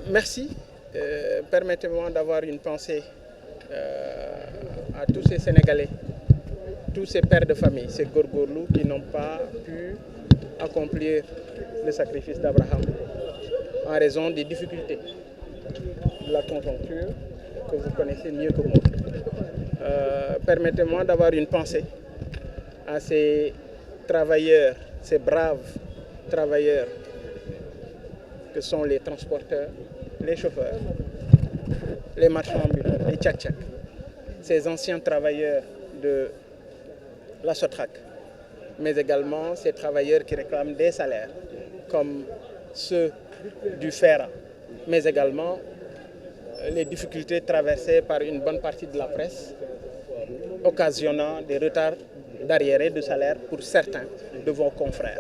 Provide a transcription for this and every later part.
Merci. Permettez-moi d'avoir une pensée à tous ces Sénégalais, tous ces pères de famille, ces Gorgorlou qui n'ont pas pu accomplir le sacrifice d'Abraham en raison des difficultés de la conjoncture que vous connaissez mieux que moi. Permettez-moi d'avoir une pensée à ces travailleurs, ces braves travailleurs que sont les transporteurs, les chauffeurs, les marchands ambulants, les tchak-tchak, ces anciens travailleurs de la Sotrac, mais également ces travailleurs qui réclament des salaires comme ceux du FERA, mais également les difficultés traversées par une bonne partie de la presse, occasionnant des retards d'arriérés de salaire pour certains de vos confrères.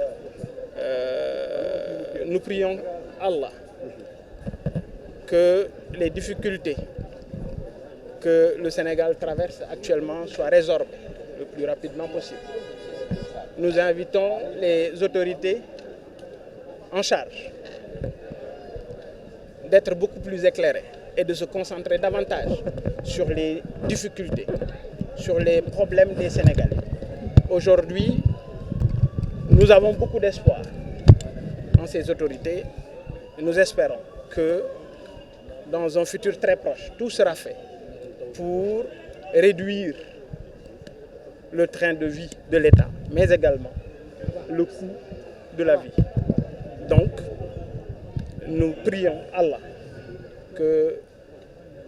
Nous prions Allah que les difficultés que le Sénégal traverse actuellement soient résorbées le plus rapidement possible. Nous invitons les autorités en charge d'être beaucoup plus éclairées et de se concentrer davantage sur les difficultés, sur les problèmes des Sénégalais. Aujourd'hui, nous avons beaucoup d'espoir en ces autorités et nous espérons que dans un futur très proche, tout sera fait pour réduire le train de vie de l'État, mais également le coût de la vie. Donc, nous prions Allah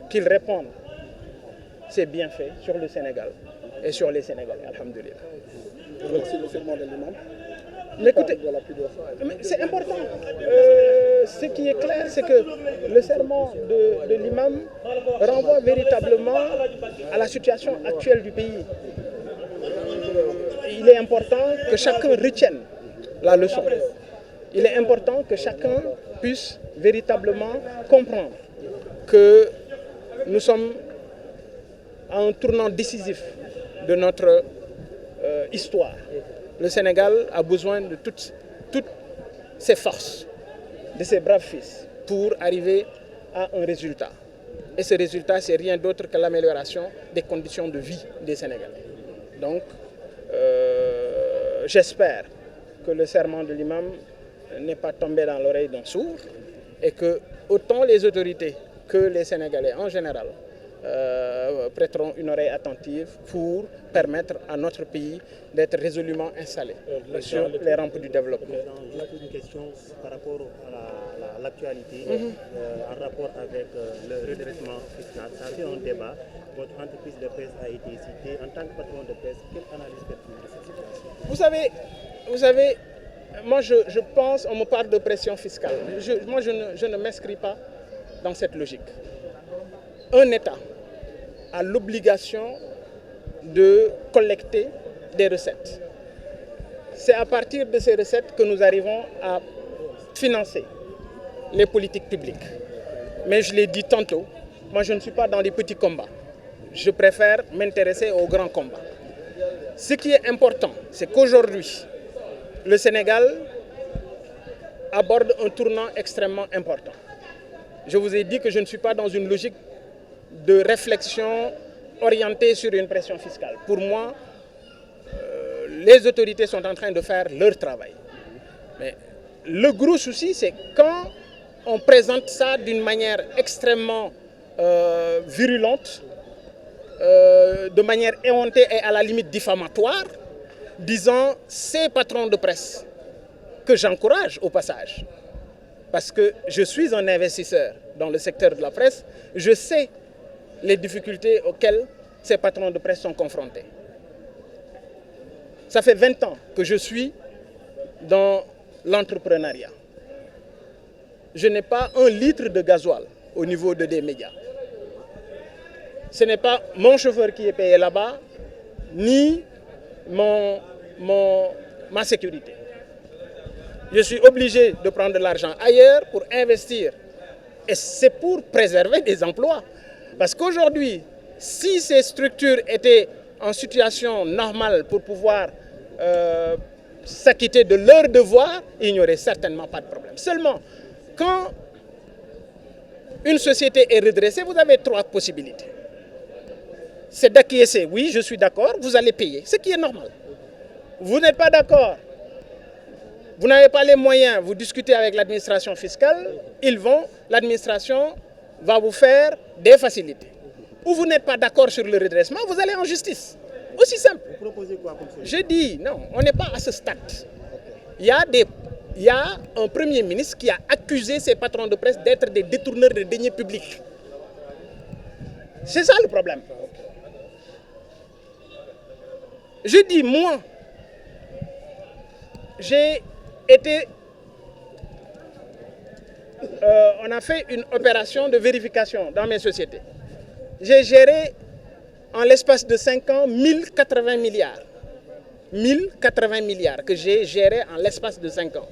qu'il réponde ses bienfaits sur le Sénégal et sur les Sénégalais, alhamdulillah. Merci le serment de l'imam. Écoutez, c'est important. Ce qui est clair, c'est que le serment de l'imam renvoie véritablement à la situation actuelle du pays. Il est important que chacun retienne la leçon. Il est important que chacun puisse véritablement comprendre que nous sommes à un tournant décisif de notre histoire. Le Sénégal a besoin de toutes ses forces, de ses braves fils, pour arriver à un résultat. Et ce résultat, c'est rien d'autre que l'amélioration des conditions de vie des Sénégalais. Donc, j'espère que le serment de l'imam n'est pas tombé dans l'oreille d'un sourd et que autant les autorités que les Sénégalais en général prêteront une oreille attentive pour permettre à notre pays d'être résolument installé sur les rampes du développement. J'ai une question par rapport à l'actualité, en rapport avec le redressement fiscal. Ça a fait un débat. Votre entreprise de presse a été citée. En tant que patron de presse, quelle analyse faites-vous de cette situation? Vous savez, moi je pense, on me parle de pression fiscale. Moi je ne m'inscris pas dans cette logique. Un État a l'obligation de collecter des recettes. C'est à partir de ces recettes que nous arrivons à financer les politiques publiques. Mais je l'ai dit tantôt, moi je ne suis pas dans les petits combats. Je préfère m'intéresser aux grands combats. Ce qui est important, c'est qu'aujourd'hui, le Sénégal aborde un tournant extrêmement important. Je vous ai dit que je ne suis pas dans une logique de réflexion orientée sur une pression fiscale. Pour moi, les autorités sont en train de faire leur travail. Mais le gros souci, c'est quand on présente ça d'une manière extrêmement virulente, de manière éhontée et à la limite diffamatoire, disant ces patrons de presse que j'encourage au passage, parce que je suis un investisseur dans le secteur de la presse, je sais les difficultés auxquelles ces patrons de presse sont confrontés. Ça fait 20 ans que je suis dans l'entrepreneuriat. Je n'ai pas un litre de gasoil au niveau des médias. Ce n'est pas mon chauffeur qui est payé là-bas, ni ma sécurité. Je suis obligé de prendre de l'argent ailleurs pour investir. Et c'est pour préserver des emplois. Parce qu'aujourd'hui, si ces structures étaient en situation normale pour pouvoir s'acquitter de leurs devoirs, il n'y aurait certainement pas de problème. Seulement, quand une société est redressée, vous avez trois possibilités. C'est d'acquiescer, oui, je suis d'accord, vous allez payer, ce qui est normal. Vous n'êtes pas d'accord, vous n'avez pas les moyens, vous discutez avec l'administration fiscale, l'administration va vous faire des facilités. Ou vous n'êtes pas d'accord sur le redressement, vous allez en justice. Aussi simple. Vous proposez quoi comme solution? Je dis, non, on n'est pas à ce stade. Il y a un Premier ministre qui a accusé ses patrons de presse d'être des détourneurs de deniers publics. C'est ça le problème. Je dis, moi, j'ai été... on a fait une opération de vérification dans mes sociétés. J'ai géré en l'espace de 5 ans 1080 milliards. 1080 milliards que j'ai géré en l'espace de 5 ans.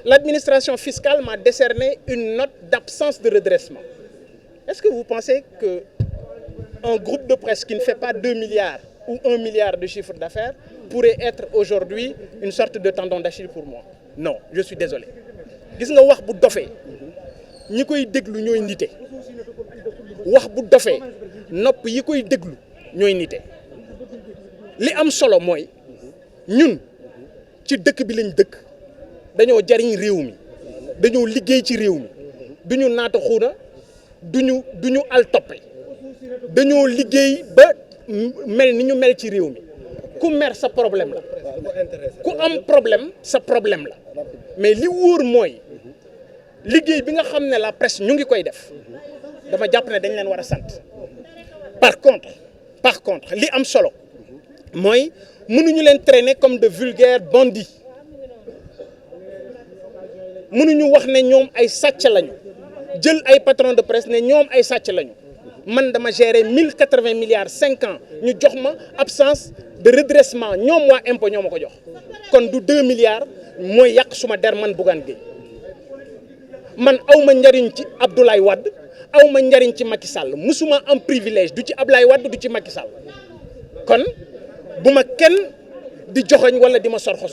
L'administration fiscale m'a décerné une note d'absence de redressement. Est-ce que vous pensez qu'un groupe de presse qui ne fait pas 2 milliards ou 1 milliard de chiffre d'affaires pourrait être aujourd'hui une sorte de tendon d'Achille pour moi? Non, je suis désolé. Gis nga wax bu dofee ñi koy déglu ñooy nite. Wax bu dofee nopp yi koy déglu ñooy nite. Li am solo mooy ñun ci dëkk bi lañ dëkk dañoo jariñ réew mi dañoo liggéey ci réew mi duñu naata xuuna duñu al toppe dañoo liggéey ba mel ni ñu mel ci réew mi ku mer sa problème la ku am problème sa problème la mais li wóor mooy liggéey bi nga xam ne la presse ñu ngi koy def dama jàpp ne dañ leen war a sant par contre li am solo mooy mënuñu leen traîner comme de vulgaires bandits mënuñu wax ne ñoom ay sàcc lañu jël ay patron de presse ne ñoom ay sàcc lañu man dama gérer 1080 milliards 5 ans ñu jox ma absence de redressement ñoom waa impôt ñoo ma ko jox kon du 2 milliards mooy yàq suma der man Bougane Gueye man awma njariñ ci Abdoulaye Wade awma njariñ ci Macky Sall musuma am privilège du ci Abdoulaye Wade du ci Macky Sall kon bu ma kenn di joxoñ wala di ma sorxo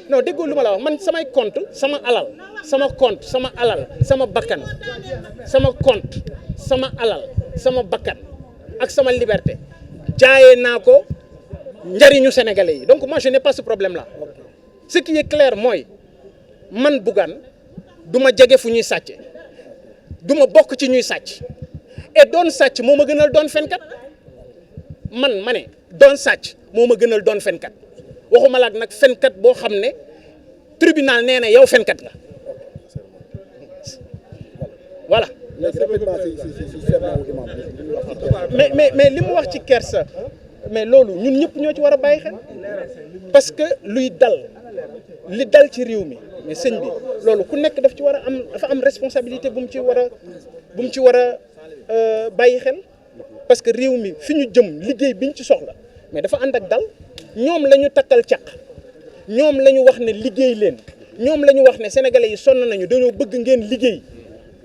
non déggoo lu ma la wax man samay compte sama alal sama bakkan sama compte sama alal sama bakkan ak sama liberté jaayee naa ko njariñu sénégalais yi donc moi je n'ai pas ce problème là ce qui est clair mooy man Bougane du ma jege fu ñuy sàcce du ma bokk ci ñuy sàcc et doon sàcc moo ma gënal doon fenkat man ma ne doon sàcc moo ma gënal doon fenkat waxuma la ak nag fenkat boo xam ne tribunal nee na yow fenkat nga voilà. mais li mu wax ci kersa mais loolu ñun ñëpp ñoo ci war a bàyyi xel parce que li dal ci réew mi mais sëñ bi loolu ku nekk dafa am responsabilité bu mu ci war a bàyyi xel parce que réew mi fi ñu jëm liggéey biñ ci soxla mais dafa ànd ak dal ñoom la ñu takkal caq ñoom la ñu wax ne liggéey leen ñoom la ñu wax ne sénégalais yi sonn nañu dañoo bëgg ngeen liggéey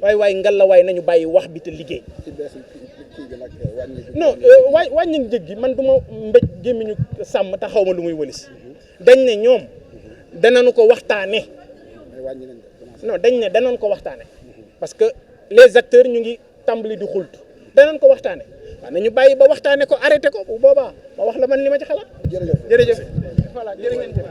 waaye ngallaawaay nañu bàyyi wax bi te liggéey. non wàññi njëg gi man du ma mbéj gémmiñu sàmm te xaw ma lu muy wëlis dañ ne ñoom danañu ko waxtaane non dañ ne danañ ko waxtaane parce que les acteurs ñu ngi tàmbali di xultu danañ ko waxtaane waaw nañu bàyyi ba waxtaane ko arrêté ko bu boobaa ma wax la man li ma ci xalaat. jërëjëf voilà jërë ngeen jëf